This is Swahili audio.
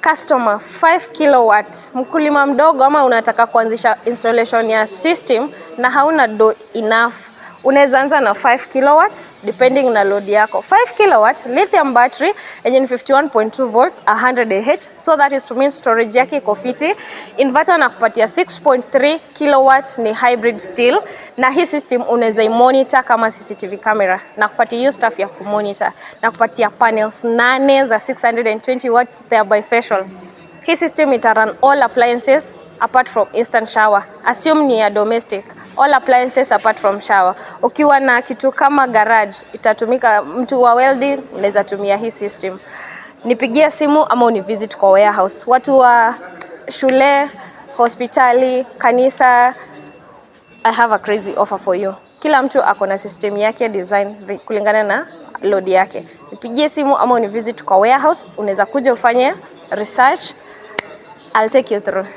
Customer 5 kilowatt. Mkulima mdogo ama unataka kuanzisha installation ya system na hauna do enough. Unaweza anza na 5 kilowatts depending na load yako. 5 kilowatt lithium battery yenye ni 51.2 volts 100 Ah, so that is to mean storage yake iko fiti. Inverter na kupatia 6.3 kilowatts ni hybrid steel, na hii system unaweza monitor kama CCTV camera na kupatia hiyo stuff ya kumonitor, na kupatia panels 8 za 620 watts thereby facial. Hii system ita run all appliances apart from instant shower. Assume ni ya domestic. All appliances apart from shower. Ukiwa na kitu kama garage, itatumika. Mtu wa welding unaweza tumia hii system. Nipigie simu ama univisit kwa warehouse. Watu wa shule, hospitali, kanisa, I have a crazy offer for you. Kila mtu ako na system yake design kulingana na load yake. Nipigie simu ama univisit kwa warehouse. Unaweza kuja ufanye research. I'll take you through.